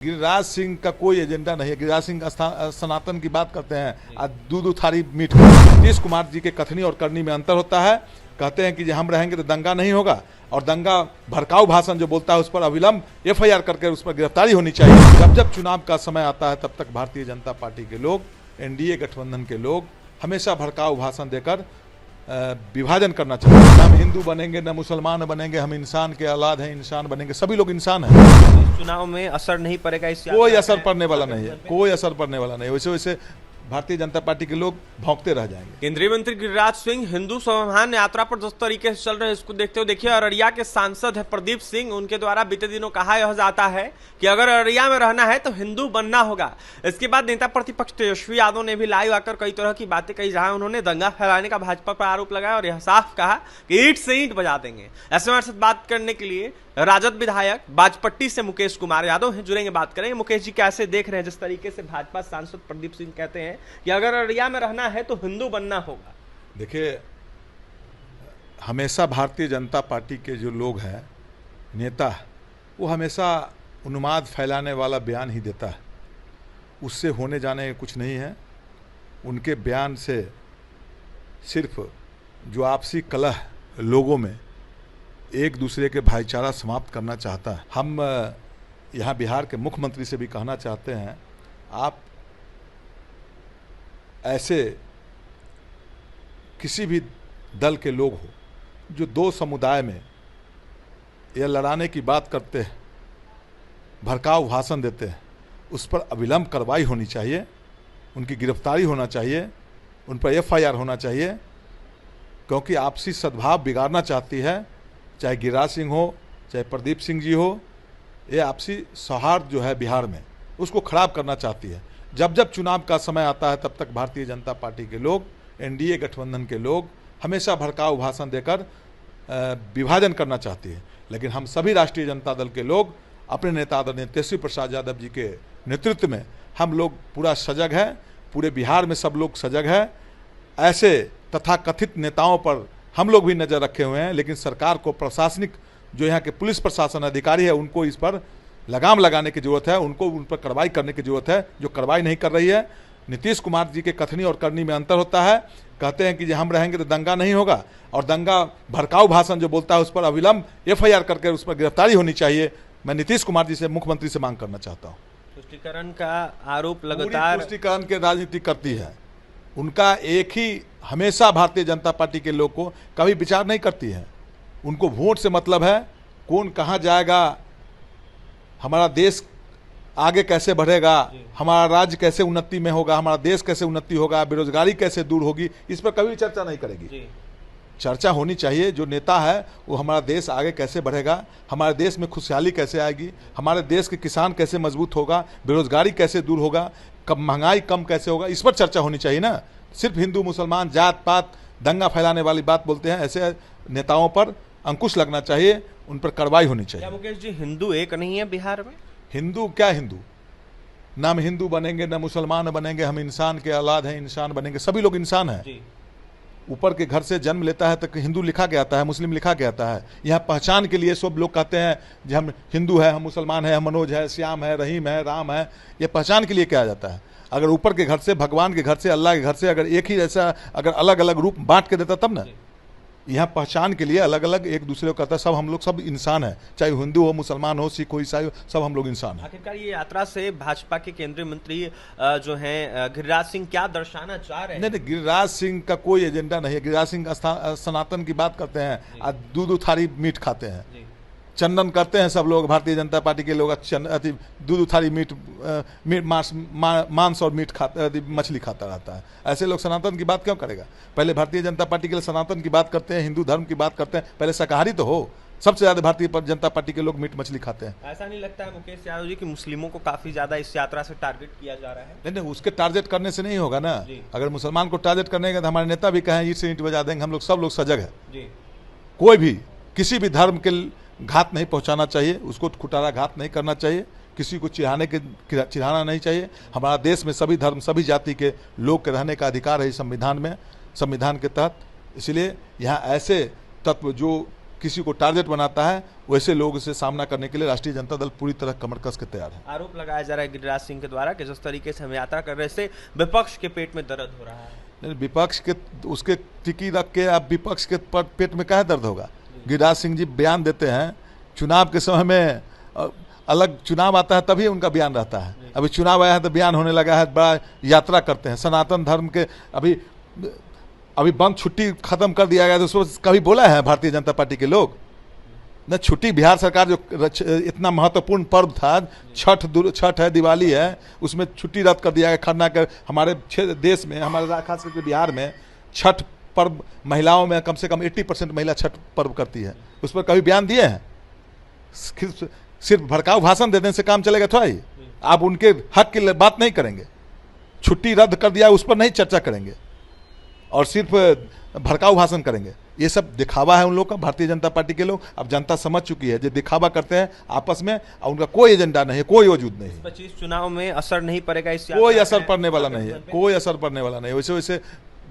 गिरिराज सिंह का कोई एजेंडा नहीं है। गिरिराज सिंह सनातन की बात करते हैं आज दूध थारी मीठ। नीतीश कुमार जी के कथनी और करनी में अंतर होता है। कहते हैं कि हम रहेंगे तो दंगा नहीं होगा, और दंगा भड़काऊ भाषण जो बोलता है उस पर अविलंब एफआईआर करके उस पर गिरफ्तारी होनी चाहिए। जब जब चुनाव का समय आता है तब तक भारतीय जनता पार्टी के लोग, एनडीए गठबंधन के लोग हमेशा भड़काऊ भाषण देकर विभाजन करना चाहते हैं। हम हिंदू बनेंगे न मुसलमान बनेंगे, हम इंसान के औलाद हैं, इंसान बनेंगे, सभी लोग इंसान हैं। चुनाव में असर नहीं पड़ेगा इस कोई असर पड़ने वाला नहीं है, कोई असर पड़ने वाला नहीं है। वैसे वैसे भारतीय जनता पार्टी के लोग भौंकते रह जाएंगे। केंद्रीय मंत्री गिरिराज सिंह हिंदू स्वाभिमान यात्रा पर जिस तरीके से चल रहे हैं इसको देखते हुए देखिए, अररिया के सांसद है प्रदीप सिंह, उनके द्वारा बीते दिनों कहा यह जाता है कि अगर अररिया में रहना है तो हिंदू बनना होगा। इसके बाद नेता प्रतिपक्ष तेजस्वी यादव ने भी लाइव आकर कई तरह की बातें कही, जहां उन्होंने दंगा फैलाने का भाजपा पर आरोप लगाया और यह साफ कहा कि ईंट से ईंट बजा देंगे। ऐसे हमारे साथ बात करने के लिए राजद विधायक बाजपट्टी से मुकेश कुमार यादव हैं, जुड़ेंगे, बात करेंगे। मुकेश जी, कैसे देख रहे हैं जिस तरीके से भाजपा सांसद प्रदीप सिंह कहते हैं कि अगर अररिया में रहना है तो हिंदू बनना होगा? देखिए, हमेशा भारतीय जनता पार्टी के जो लोग हैं, नेता, वो हमेशा उन्माद फैलाने वाला बयान ही देता है। उससे होने जाने कुछ नहीं है। उनके बयान से सिर्फ जो आपसी कलह लोगों में एक दूसरे के भाईचारा समाप्त करना चाहता है। हम यहाँ बिहार के मुख्यमंत्री से भी कहना चाहते हैं, आप ऐसे किसी भी दल के लोग हो जो दो समुदाय में यह लड़ाने की बात करते हैं, भड़काऊ भाषण देते हैं, उस पर अविलंब कार्रवाई होनी चाहिए, उनकी गिरफ्तारी होना चाहिए, उन पर एफआईआर होना चाहिए, क्योंकि आपसी सद्भाव बिगाड़ना चाहती है। चाहे गिरिराज सिंह हो, चाहे प्रदीप सिंह जी हो, ये आपसी सौहार्द जो है बिहार में उसको खराब करना चाहती है। जब जब चुनाव का समय आता है तब तक भारतीय जनता पार्टी के लोग, एनडीए गठबंधन के लोग हमेशा भड़काऊ भाषण देकर विभाजन करना चाहती है। लेकिन हम सभी राष्ट्रीय जनता दल के लोग अपने नेता आदरणीय तेजस्वी प्रसाद यादव जी के नेतृत्व में हम लोग पूरा सजग है, पूरे बिहार में सब लोग सजग है। ऐसे तथाकथित नेताओं पर हम लोग भी नज़र रखे हुए हैं, लेकिन सरकार को, प्रशासनिक जो यहाँ के पुलिस प्रशासन अधिकारी है, उनको इस पर लगाम लगाने की जरूरत है, उनको उन पर कार्रवाई करने की जरूरत है, जो कार्रवाई नहीं कर रही है। नीतीश कुमार जी के कथनी और करनी में अंतर होता है। कहते हैं कि हम रहेंगे तो दंगा नहीं होगा, और दंगा भड़काऊ भाषण जो बोलता है उस पर अविलंब एफआईआर करके उस पर गिरफ्तारी होनी चाहिए। मैं नीतीश कुमार जी से, मुख्यमंत्री से मांग करना चाहता हूँ। तुष्टीकरण का आरोप लगातार, तुष्टीकरण के राजनीति करती है। उनका एक ही, हमेशा भारतीय जनता पार्टी के लोग को कभी विचार नहीं करती है। उनको वोट से मतलब है, कौन कहाँ जाएगा, हमारा देश आगे कैसे बढ़ेगा, हमारा राज्य कैसे उन्नति में होगा, हमारा देश कैसे उन्नति होगा, बेरोजगारी कैसे दूर होगी, इस पर कभी चर्चा नहीं करेगी। चर्चा होनी चाहिए, जो नेता है वो हमारा देश आगे कैसे बढ़ेगा, हमारे देश में खुशहाली कैसे आएगी, हमारे देश के किसान कैसे मजबूत होगा, बेरोजगारी कैसे दूर होगा, कब महंगाई कम कैसे होगा, इस पर चर्चा होनी चाहिए ना। सिर्फ हिंदू मुसलमान, जात पात, दंगा फैलाने वाली बात बोलते हैं, ऐसे नेताओं पर अंकुश लगना चाहिए, उन पर कार्रवाई होनी चाहिए। क्या मुकेश जी, हिंदू एक नहीं है बिहार में? हिंदू क्या हिंदू, ना हम हिंदू बनेंगे न मुसलमान बनेंगे, हम इंसान के औलाद हैं, इंसान बनेंगे, सभी लोग इंसान हैं। ऊपर के घर से जन्म लेता है तो हिंदू लिखा के आता है, मुस्लिम लिखा के आता है। यहाँ पहचान के लिए सब लोग कहते हैं कि हम हिंदू है, हम मुसलमान है, हम मनोज है, श्याम है, रहीम है, राम है, ये पहचान के लिए किया जाता है। अगर ऊपर के घर से, भगवान के घर से, अल्लाह के घर से अगर एक ही ऐसा अगर अलग अलग रूप बांट के देता तब ना। यहाँ पहचान के लिए अलग अलग एक दूसरे को कहता है, सब हम लोग सब इंसान है, चाहे हिंदू हो, मुसलमान हो, सिख हो, ईसाई हो, सब हम लोग इंसान हैं। आखिरकार ये यात्रा से भाजपा के केंद्रीय मंत्री जो हैं गिरिराज सिंह क्या दर्शाना चाह रहे हैं? नहीं, गिरिराज सिंह का कोई एजेंडा नहीं है। गिरिराज सिंह सनातन की बात करते हैं, आज दूध थारी मीठ खाते हैं, चंदन करते हैं सब लोग, भारतीय जनता पार्टी के लोग दूध थारी मीट मांस और मीट खाता, मछली खाता रहता है। ऐसे लोग सनातन की बात क्यों करेगा? पहले भारतीय जनता पार्टी के लिए सनातन की बात करते हैं, हिंदू धर्म की बात करते हैं, पहले शाकाहारी तो हो। सबसे ज्यादा भारतीय जनता पार्टी के लोग मीट मछली खाते हैं। ऐसा नहीं लगता है मुकेश यादव जी कि मुस्लिमों को काफी ज्यादा इस यात्रा से टारगेट किया जा रहा है? नहीं, उसके टारगेट करने से नहीं होगा ना। अगर मुसलमान को टारगेट करने का तो हमारे नेता भी कहें ईंट से ईंट बजा देंगे। हम लोग सब लोग सजग है। कोई भी किसी भी धर्म के घात नहीं पहुंचाना चाहिए, उसको खुटारा घात नहीं करना चाहिए, किसी को चिढ़ाना नहीं चाहिए। हमारा देश में सभी धर्म, सभी जाति के लोग के रहने का अधिकार है संविधान में, संविधान के तहत। इसलिए यहाँ ऐसे तत्व जो किसी को टारगेट बनाता है, वैसे लोग से सामना करने के लिए राष्ट्रीय जनता दल पूरी तरह कमर कस के तैयार है। आरोप लगाया जा रहा है गिरिराज सिंह के द्वारा कि जिस तरीके से हम यात्रा कर रहे से विपक्ष के पेट में दर्द हो रहा है। विपक्ष के उसके टिकी रख के अब विपक्ष के पेट में क्या दर्द होगा। गिरिराज सिंह जी बयान देते हैं, चुनाव के समय में अलग चुनाव आता है तभी उनका बयान रहता है। अभी चुनाव आया है तो बयान होने लगा है, बड़ा यात्रा करते हैं। सनातन धर्म के अभी बंद छुट्टी खत्म कर दिया गया तो उसको कभी बोला है भारतीय जनता पार्टी के लोग? न छुट्टी, बिहार सरकार जो इतना महत्वपूर्ण पर्व था, छठ है, दिवाली है, उसमें छुट्टी रद्द कर दिया गया। खरना कर हमारे देश में, हमारे खास करके बिहार में छठ पर्व महिलाओं में कम से कम 80% महिला छठ पर्व करती है। उस पर कभी बयान दिए हैं? सिर्फ भड़काऊ भाषण देने से काम चलेगा थोड़ा ही? आप उनके हक की बात नहीं करेंगे, छुट्टी रद्द कर दिया उस पर नहीं चर्चा करेंगे और सिर्फ भड़काऊ भाषण करेंगे। ये सब दिखावा है उन लोग का, भारतीय जनता पार्टी के लोग। अब जनता समझ चुकी है, जो दिखावा करते हैं आपस में और उनका कोई एजेंडा नहीं है, कोई वजूद नहीं है। 25 चुनाव में असर नहीं पड़ेगा, इस कोई असर पड़ने वाला नहीं है, कोई असर पड़ने वाला नहीं है। वैसे वैसे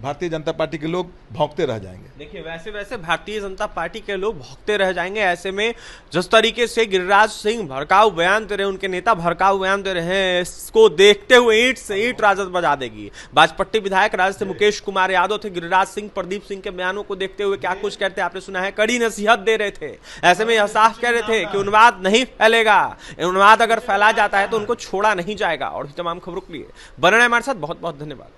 भारतीय जनता पार्टी के लोग भौंकते रह जाएंगे। देखिए वैसे भारतीय जनता पार्टी के लोग भौंकते रह जाएंगे। ऐसे में जिस तरीके से गिरिराज सिंह भड़काऊ बयान दे रहे हैं, उनके नेता भड़काऊ बयान दे रहे हैं, इसको देखते हुए ईंट से ईंट राजद बजा देगी। बाजपट्टी विधायक राजद से मुकेश कुमार यादव थे, गिरिराज सिंह प्रदीप सिंह के बयानों को देखते हुए क्या कुछ कहते आपने सुना है, कड़ी नसीहत दे रहे थे। ऐसे में यह साफ कह रहे थे कि उन्माद नहीं फैलेगा, उन्माद अगर फैला जाता है तो उनको छोड़ा नहीं जाएगा। और तमाम खबरों के लिए बने रहें हमारे साथ। बहुत बहुत धन्यवाद।